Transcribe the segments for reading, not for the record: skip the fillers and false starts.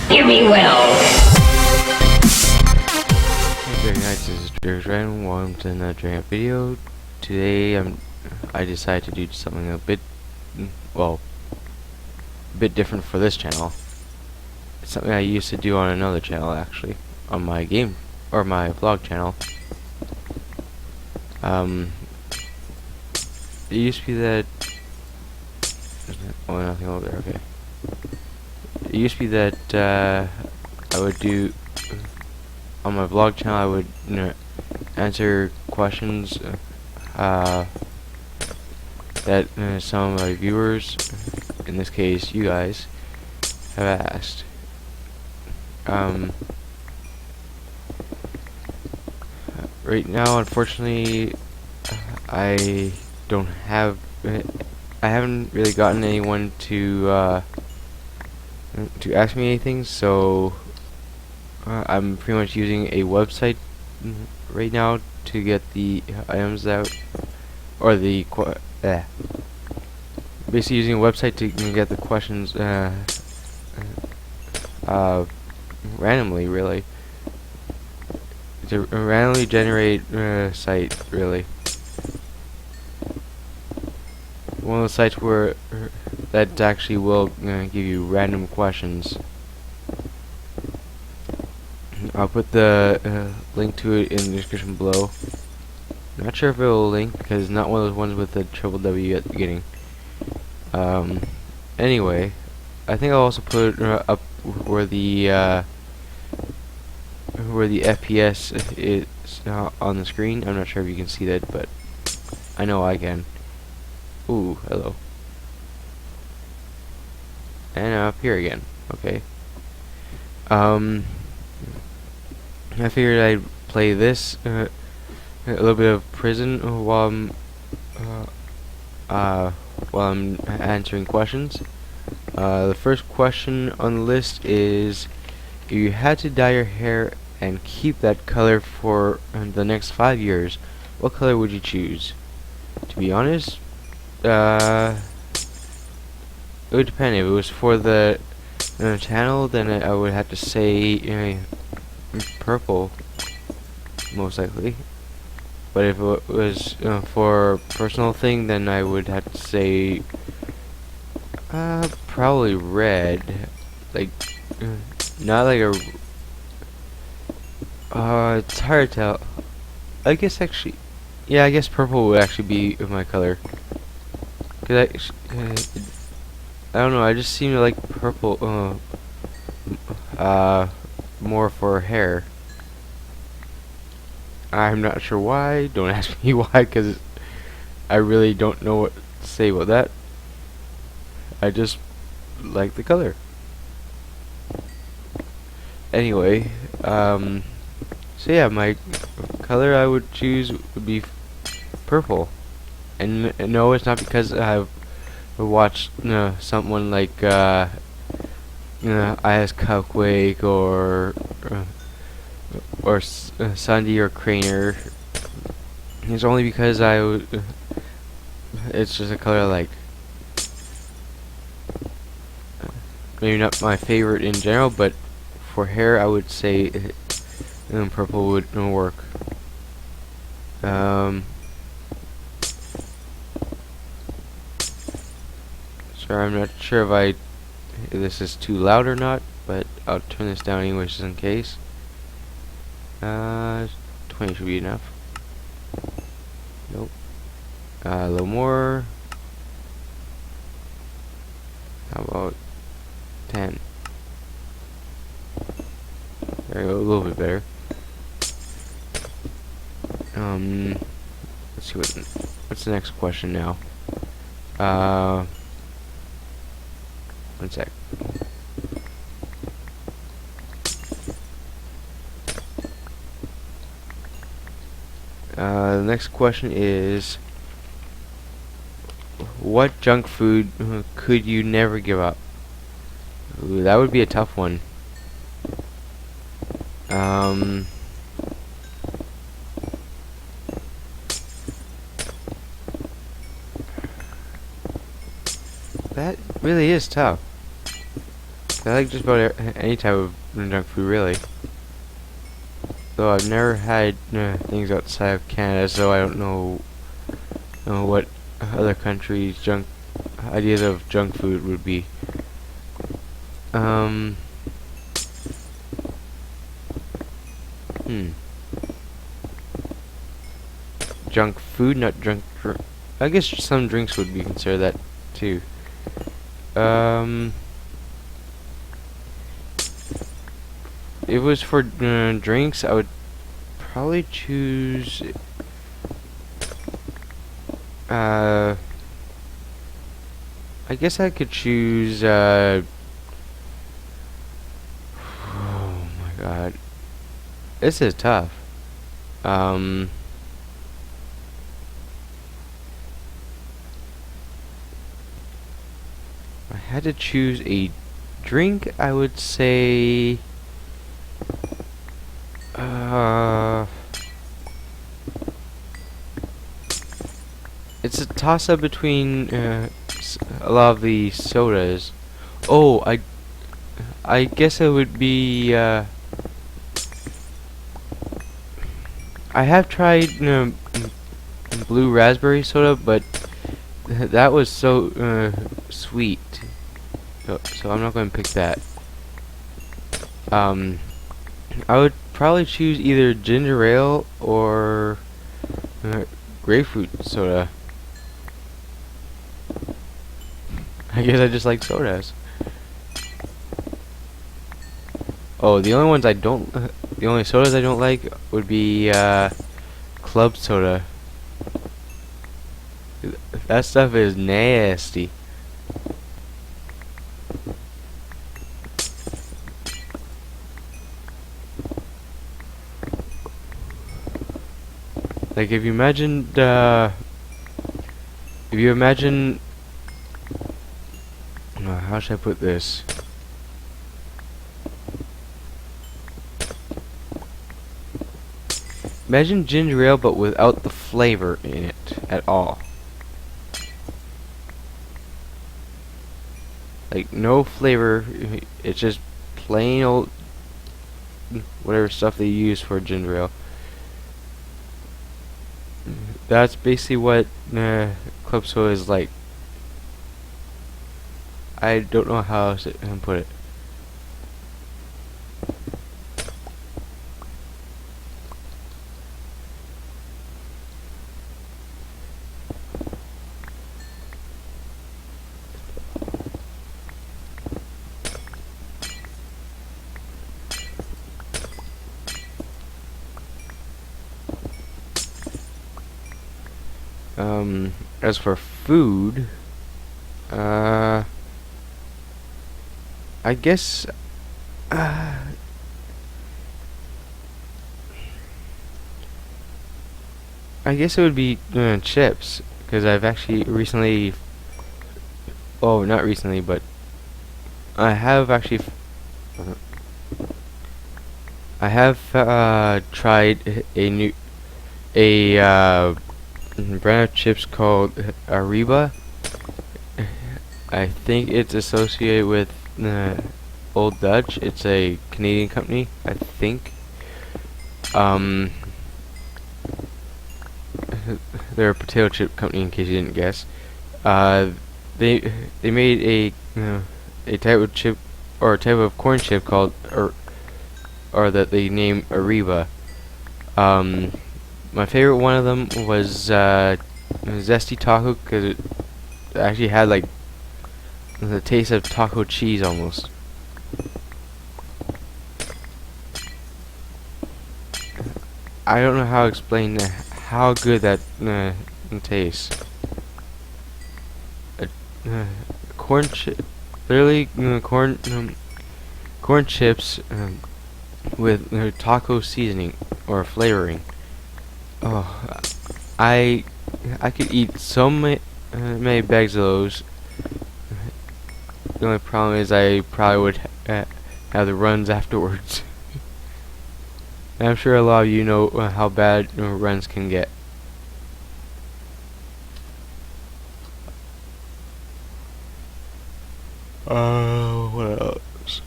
Hear me well. Hey guys, this is Drake Random. Welcome to another Dragon video. Today I decided to do something a bit different for this channel. It's something I used to do on another channel, actually, on my game or my vlog channel. It used to be that nothing over there. Okay. It used to be that I would do on my vlog channel. I would answer questions that some of my viewers, in this case you guys, have asked. Right now, unfortunately, I don't have. I haven't really gotten anyone to ask me anything, so I'm pretty much using a website right now to get the items out, or basically using a website to get the questions randomly, really. It's a randomly generated site, really. One of the sites where that actually will give you random questions. I'll put the link to it in the description below. Not sure if it will link because it's not one of those ones with the triple W at the beginning. Anyway, I think I'll also put up where the FPS is on the screen. I'm not sure if you can see that, but I know I can. Ooh, hello. And up here again. Okay. I figured I'd play this a little bit of Prison while I'm answering questions. The first question on the list is: if you had to dye your hair and keep that color for the next 5 years, what color would you choose? To be honest, it would depend. If it was for the channel, then I would have to say purple, most likely. But if it was for a personal thing, then I would have to say probably red. Like, not like a. It's hard to tell. I guess actually, yeah, I guess purple would actually be my color. Cause I don't know. I just seem to like purple. More for hair. I'm not sure why. Don't ask me why, because I really don't know what to say about that. I just like the color. Anyway, so yeah, my color I would choose would be purple. And no, it's not because I've watched someone like I.S. Cupquake or Sandy or Craner. It's only because it's just a color I like. Maybe not my favorite in general, but for hair I would say purple would work. Sorry, I'm not sure if this is too loud or not, but I'll turn this down anyway just in case. 20 should be enough. Nope. A little more. How about 10? There we go, a little bit better. Let's see what's the next question now. One sec. The next question is: what junk food could you never give up? Ooh, that would be a tough one. That really is tough. I like just about any type of junk food, really. Though I've never had things outside of Canada, so I don't know what other countries' junk ideas of junk food would be. Um. Hmm. Junk food, not junk drink. I guess some drinks would be considered that too. Um. If it was for drinks, I would probably choose. I guess I could choose. Oh my god, this is tough. Um. If I had to choose a drink, I would say. Uh. It's a toss-up between a lot of the sodas. Oh, I guess it would be. I have tried blue raspberry soda, but that was so sweet. So I'm not going to pick that. I would probably choose either ginger ale or grapefruit soda. I guess I just like sodas. Oh, the only ones I don't, the only sodas I don't like would be club soda. That stuff is nasty. Like if you imagine, how should I put this? Imagine ginger ale, but without the flavor in it at all. Like no flavor. It's just plain old whatever stuff they use for ginger ale. That's basically what club soda is like. I don't know how else to put it. As for food, I guess I guess it would be chips, because I've actually recently, oh, not recently, but I have actually, I have tried a brand of chips called Ariba. I think it's associated with Old Dutch. It's a Canadian company, I think. Um, they're a potato chip company, in case you didn't guess. Uh, they made a type of chip or a type of corn chip called or that they named Ariba. My favorite one of them was Zesty Taco, because it actually had like the taste of taco cheese almost. I don't know how to explain how good that tastes. Uh, uh, corn chip, literally corn chips with taco seasoning or flavoring. Oh, I I could eat so many bags of those. The only problem is I probably would have the runs afterwards. And I'm sure a lot of you know how bad runs can get. What else?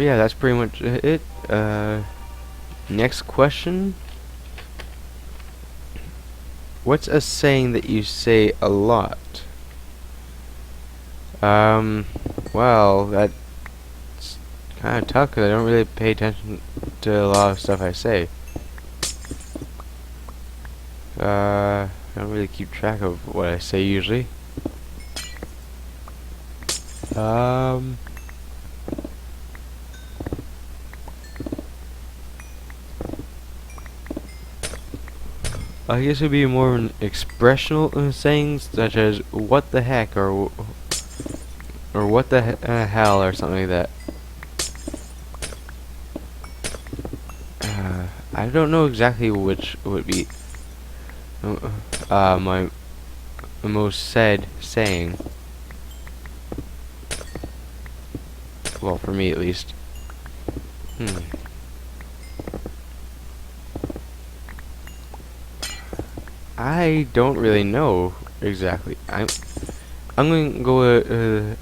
yeah, that's pretty much it. Next question. What's a saying that you say a lot? Well, that's kind of tough because I don't really pay attention to a lot of stuff I say. I don't really keep track of what I say usually. I guess it'd be more expressional sayings such as "what the heck" or "what the hell" or something like that. I don't know exactly which would be my most said saying. Well, for me at least. I don't really know exactly. I'm going to go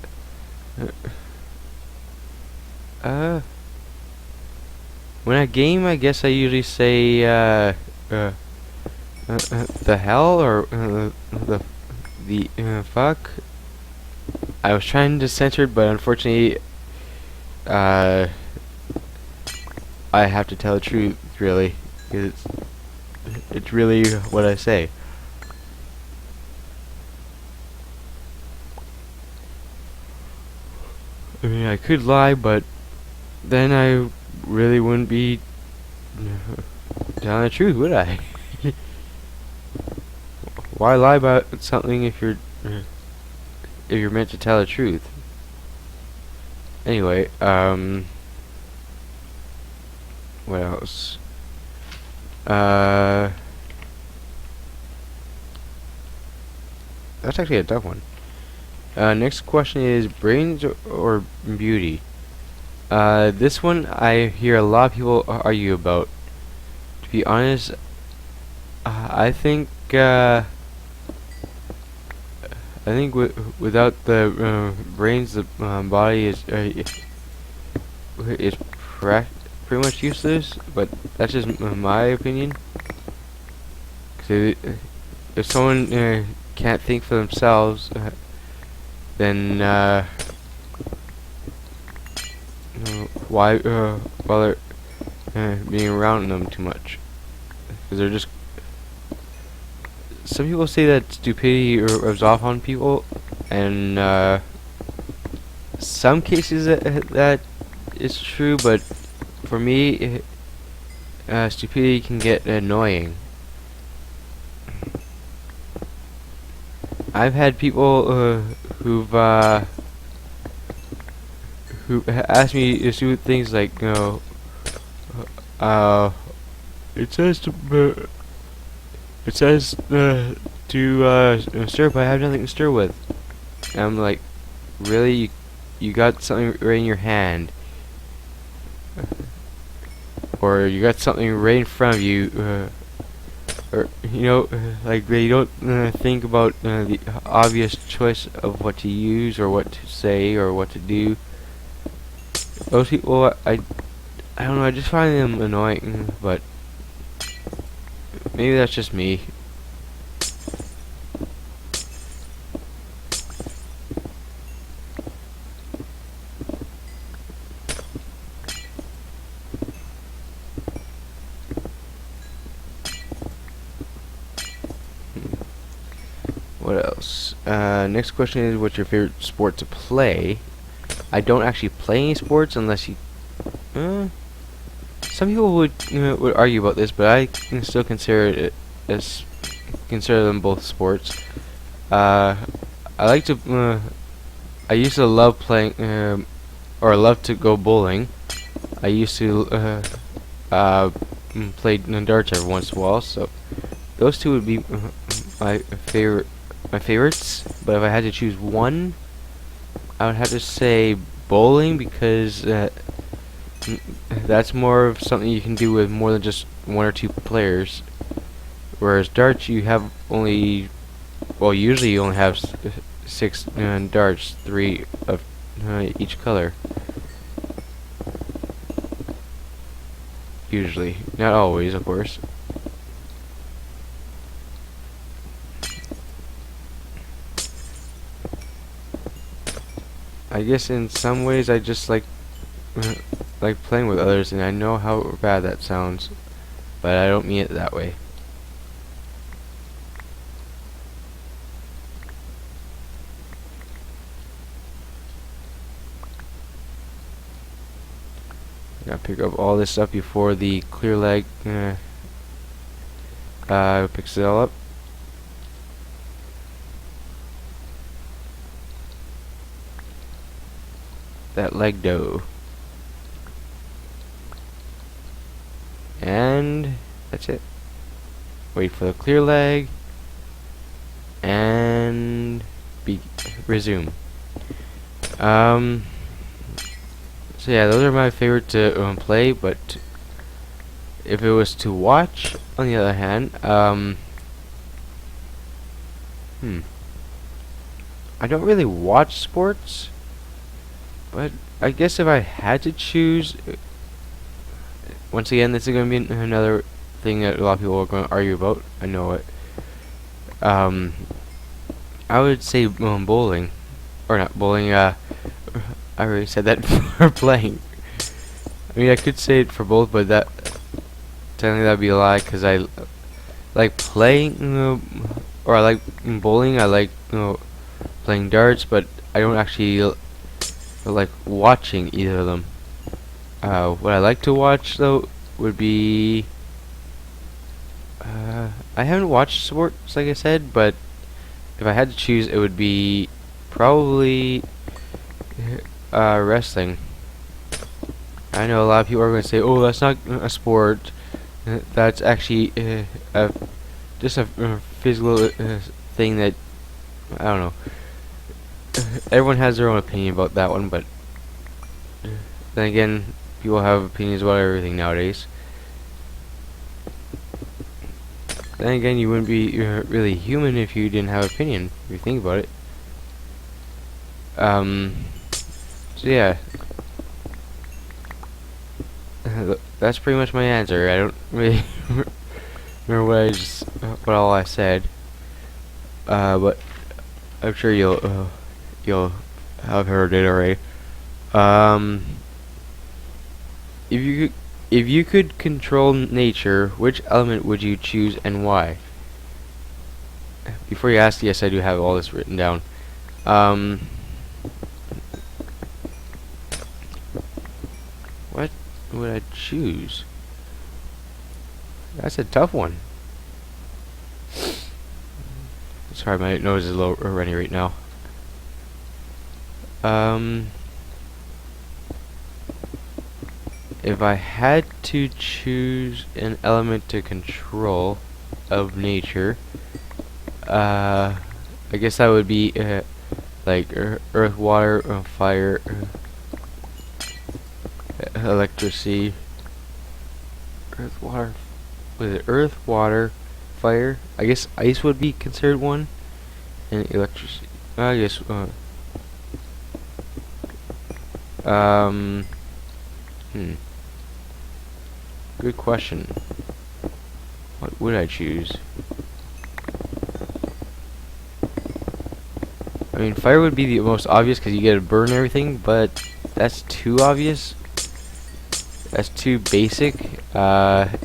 when I game, I guess I usually say the hell or the fuck. I was trying to censor it, but unfortunately I have to tell the truth, really. It's really what I say. I mean, I could lie, but then I really wouldn't be telling the truth, would I? Why lie about something if you're meant to tell the truth? Anyway, what else? That's actually a tough one. Next question is brains or beauty. This one I hear a lot of people argue about. To be honest, I think without the brains, the body is pretty much useless. But that's just my opinion. 'Cause if someone can't think for themselves, then why bother being around them too much? Because they're just. Some people say that stupidity rubs off on people, and some cases that is true, but for me, stupidity can get annoying. I've had people who asked me to do things like, it says to stir, but I have nothing to stir with. And I'm like, really? You got something right in your hand, or you got something right in front of you, or like they don't think about the obvious choice of what to use or what to say or what to do. Those people, I don't know. I just find them annoying, but maybe that's just me. What else? Next question is, what's your favorite sport to play? I don't actually play any sports unless you. Some people would argue about this, but I can still consider them both sports. I like to. I used to love playing, or love to go bowling. I used to play darts every once in a while. So those two would be my favorites. But if I had to choose one, I would have to say bowling, because that's more of something you can do with more than just one or two players. Whereas darts, you have only, well, usually you only have six darts, 3 of each color. usually. Not always, of course. I guess in some ways I just like playing with others, and I know how bad that sounds, but I don't mean it that way. I gotta pick up all this up before the clear leg picks it all up. That leg dough. And that's it. Wait for the clear leg and resume. So yeah, those are my favorite to play, but if it was to watch, on the other hand, I don't really watch sports, but I guess if I had to choose, once again, this is going to be another thing that a lot of people are going to argue about. I know it. I would say bowling, or not bowling. I already said that for playing. I mean, I could say it for both, but technically that'd be a lie, because I like playing, or I like bowling. I like playing darts, but I don't actually like watching either of them. What I like to watch though would be I haven't watched sports like I said, but if I had to choose, it would be probably wrestling. I know a lot of people are going to say, "Oh, that's not a sport. That's actually just a physical thing that I don't know." Everyone has their own opinion about that one, but then again, people have opinions about everything nowadays. Then again, you wouldn't be really human if you didn't have opinion, if you think about it. So yeah. That's pretty much my answer. I don't really remember what all I said. But I'm sure you'll have heard it already. If you could control nature, which element would you choose and why? Before you ask, yes, I do have all this written down. What would I choose? That's a tough one. Sorry, my nose is a little runny right now. If I had to choose an element to control of nature, I guess that would be like earth, water, fire, electricity. Earth, water. Was it earth, water, fire? I guess ice would be considered one, and electricity. I guess. Good question. What would I choose? I mean, fire would be the most obvious because you get to burn everything, but that's too obvious. That's too basic. And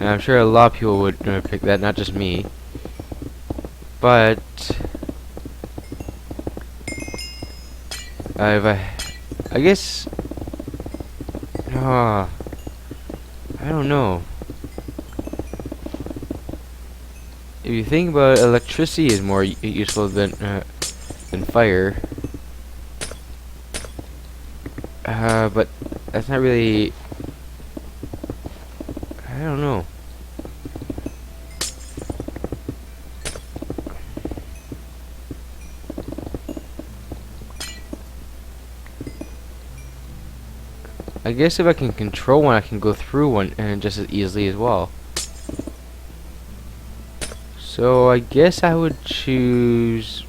I'm sure a lot of people would pick that, not just me. But I guess. I don't know. If you think about it, electricity is more useful than fire. But that's not really. I don't know. I guess if I can control one, I can go through one and just as easily as well. So I guess I would choose.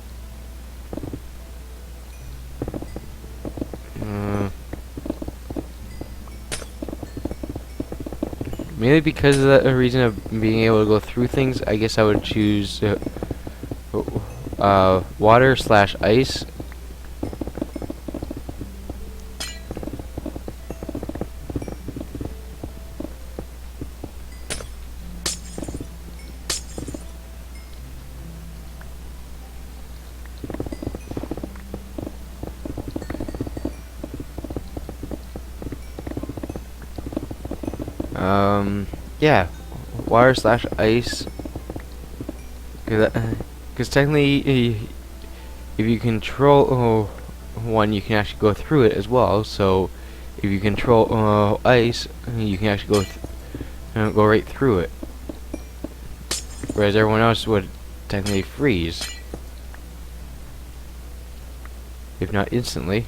Mainly because of the reason of being able to go through things, I guess I would choose water slash ice. Yeah, water slash ice. Because technically, if you control one, you can actually go through it as well. So, if you control ice, you can actually go right through it. Whereas everyone else would technically freeze, if not instantly.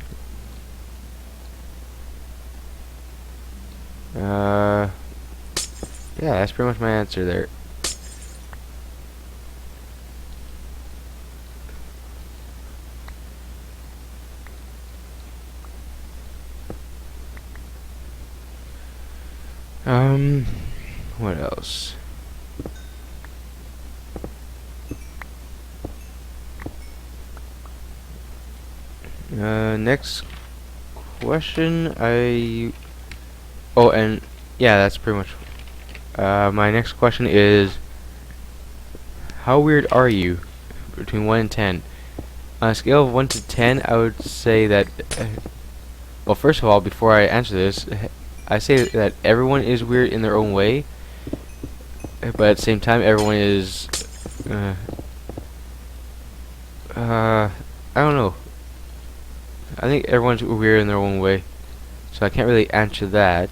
Yeah, that's pretty much my answer there. What else? Next question, oh, and yeah, that's pretty much, my next question is, how weird are you? Between 1 and 10. On a scale of 1 to 10, I would say that, well, first of all, before I answer this, I say that everyone is weird in their own way, but at the same time, everyone is, I don't know. I think everyone's weird in their own way, so I can't really answer that.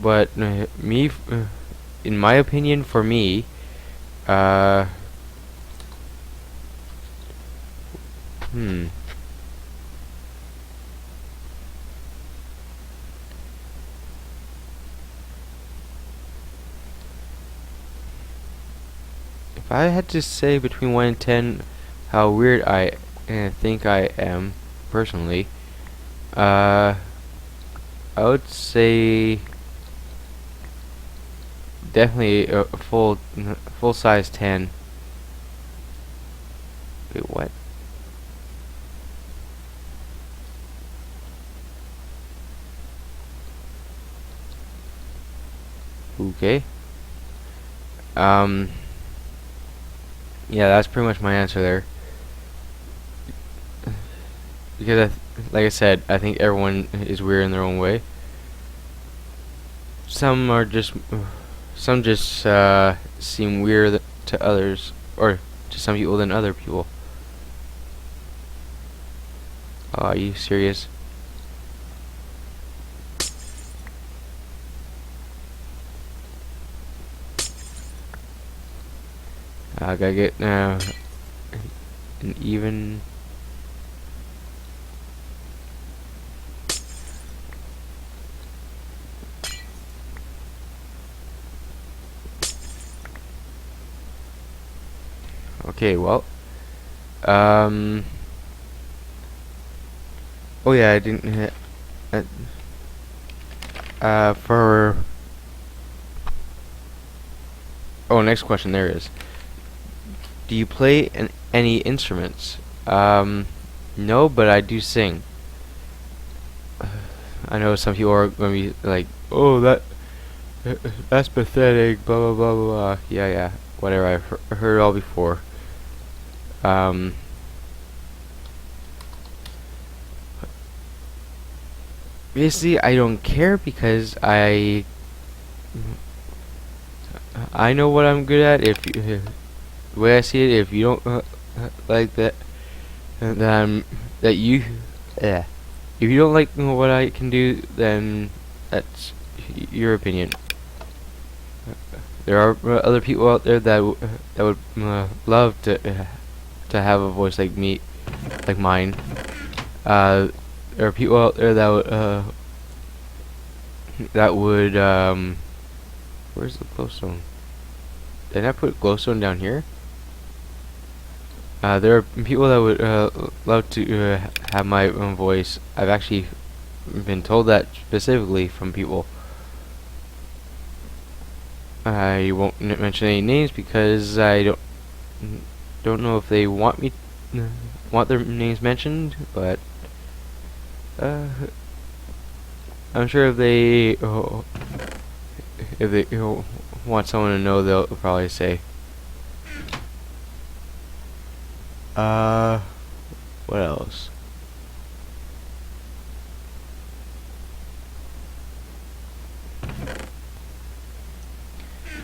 But in my opinion, for me, hmm. If I had to say between 1 and 10 how weird I think I am, personally, I would say definitely a full size 10. Wait, what? Okay. Yeah, that's pretty much my answer there. Because like I said, I think everyone is weird in their own way. Some are just, some just seem weird to others, or to some people than other people. Oh, are you serious? I gotta get an even. Okay, well, oh yeah, I didn't. For next question there is. Do you play any instruments? No, but I do sing. I know some people are gonna be like, "Oh, that's pathetic." Blah blah blah blah. Blah. Yeah, yeah, whatever. I've heard it all before. Basically, I don't care because I know what I'm good at. If you, the way I see it, if you don't like that, then that you, yeah. If you don't like what I can do, then that's your opinion. There are other people out there that that would love to have a voice like me, like mine. There are people out there that would where's the glowstone? Did I put glowstone down here? There are people that would love to have my own voice. I've actually been told that specifically from people. I won't mention any names because I don't know if they want their names mentioned, but uh, I'm sure if they want someone to know, they'll probably say, uh, what else?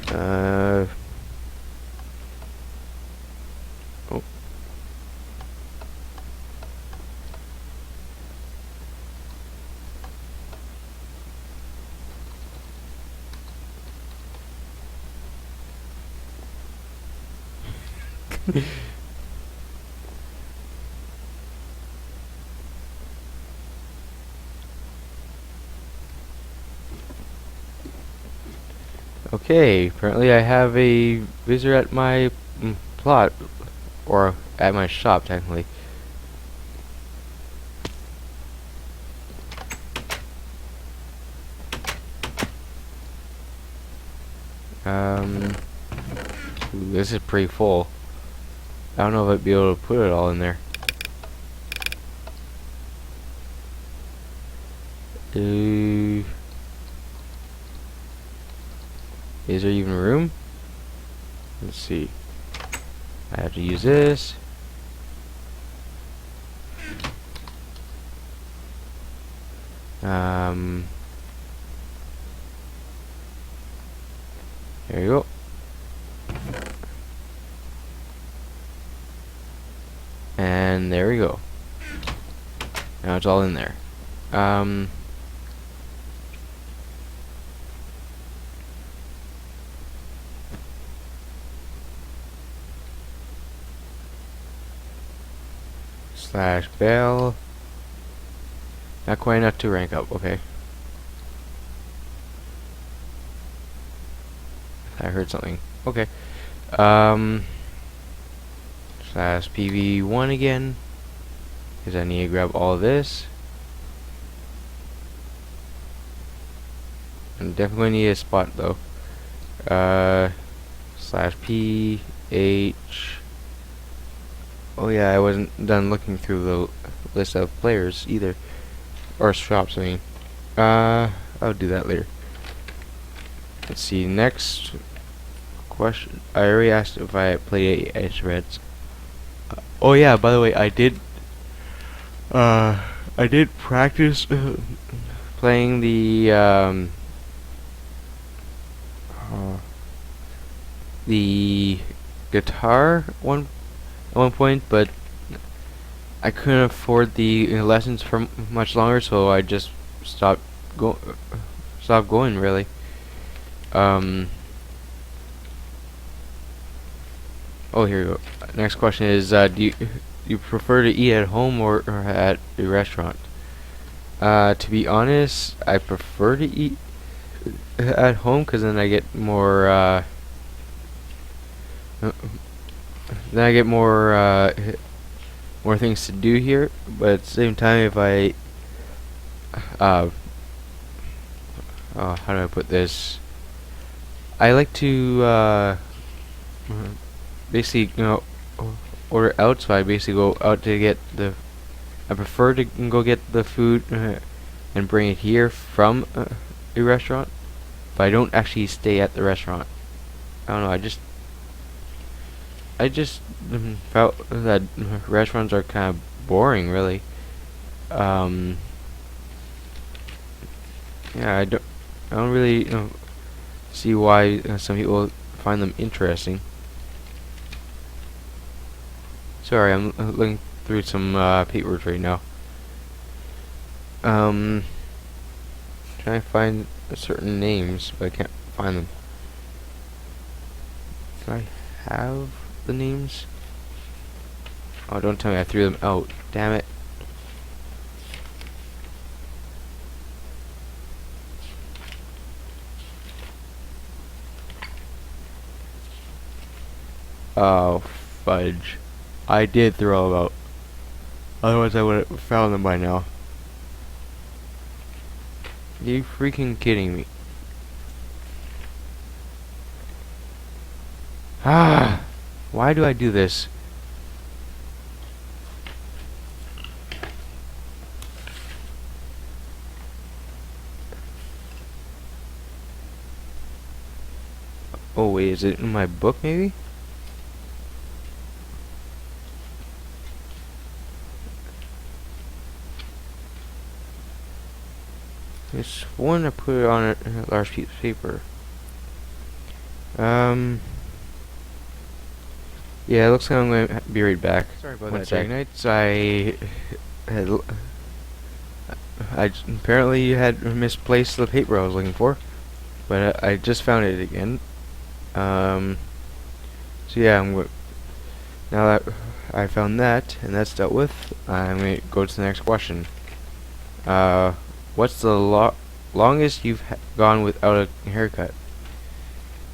Uh, oh. Okay, apparently I have a visitor at my plot, or at my shop, technically. Um, ooh, this is pretty full. I don't know if I'd be able to put it all in there. Is there even room? Let's see. I have to use this. There you go. And there we go. Now it's all in there. Slash bell. Not quite enough to rank up, okay. I heard something. Okay. Slash PV1 again. Because I need to grab all this. And definitely need a spot though. Slash PH. Oh yeah, I wasn't done looking through the list of players either. Or shops, I mean. I'll do that later. Let's see, next question. I already asked if I played Edge Reds. Oh yeah, by the way, I did practice playing the guitar at one point, but I couldn't afford the lessons for much longer, so I just stopped going really. Oh, here we go. Next question is, do you prefer to eat at home or at a restaurant? To be honest, I prefer to eat at home because then I get more more things to do here. But at the same time, if I how do I put this? I like to basically, order out. So I basically go out to get I prefer to go get the food and bring it here from a restaurant, but I don't actually stay at the restaurant. I don't know. I just felt that restaurants are kind of boring, really. Yeah, I don't really see why some people find them interesting. Sorry, I'm looking through some paperwork right now. Trying to find certain names, but I can't find them. Do I have the names? Oh, don't tell me I threw them out. Damn it. Oh, fudge. I did throw them out. Otherwise, I would have found them by now. Are you freaking kidding me? Ah! Why do I do this? Oh wait, is it in my book maybe? I sworn I put it on a large piece of paper. Yeah, it looks like I'm going to be right back. Sorry about that, Dragonites. I apparently had misplaced the paper I was looking for, but I just found it again. So yeah, now that I found that and that's dealt with, I'm going to go to the next question. What's the longest you've gone without a haircut?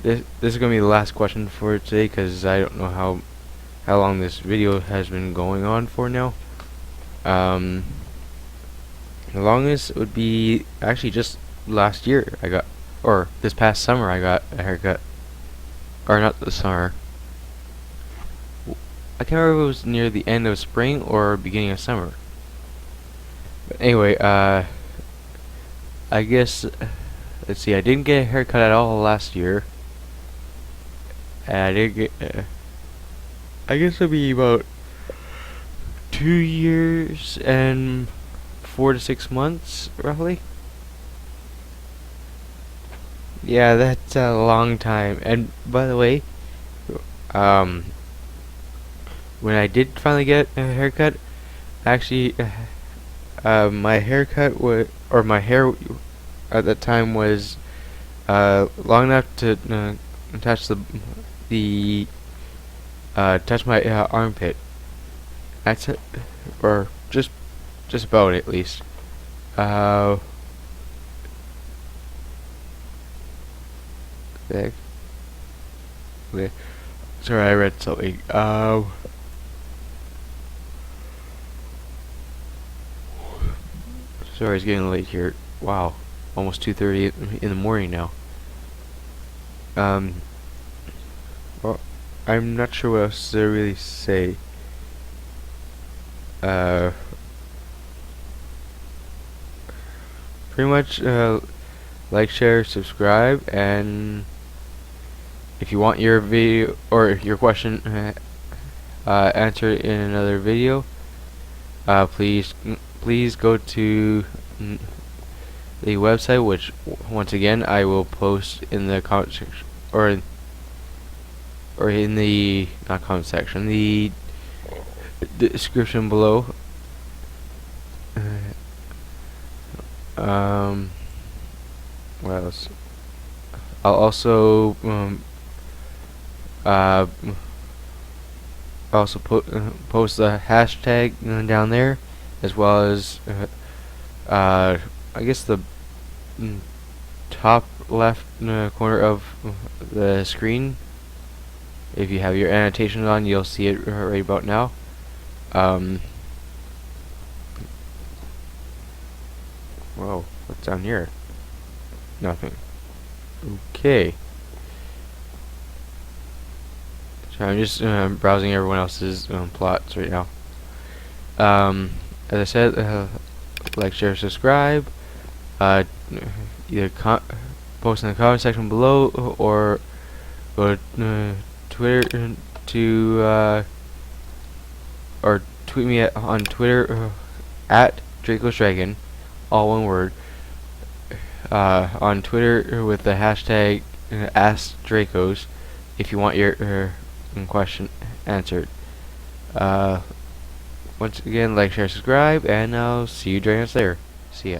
This is going to be the last question for today, because I don't know how long this video has been going on for now. The longest would be actually just last year. Or this past summer I got a haircut. Or not the summer. I can't remember if it was near the end of spring or beginning of summer. But anyway, I guess, let's see, I didn't get a haircut at all last year. And I did get, I guess it'll be about 2 years and 4 to 6 months, roughly. Yeah, that's a long time. And by the way, when I did finally get a haircut, actually, my haircut my hair at that time was long enough to touch touch my armpit. That's it, or just about it, at least. Okay. Sorry, I read something. Sorry, it's getting late here. Wow, almost 2:30 in the morning now. Well, I'm not sure what else to really say. Pretty much, like, share, subscribe, and if you want your video or your question answered in another video, please go to the website, which once again I will post in the comment section, or in the not comment section, the description below. What else? I'll also post the hashtag down there, as well as I guess the top left corner of the screen. If you have your annotations on, you'll see it right about now. Whoa, what's down here? Nothing. Okay. So I'm just browsing everyone else's plots right now. As I said, like, share, subscribe. Either post in the comment section below, or go to Twitter or tweet me on Twitter at Draco's Dragon, all one word. On Twitter with the hashtag AskDracos if you want your question answered. Once again, like, share, subscribe, and I'll see you during us there. See ya.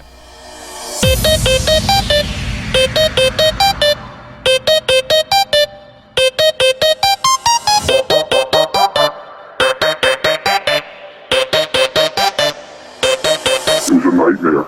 It was a nightmare.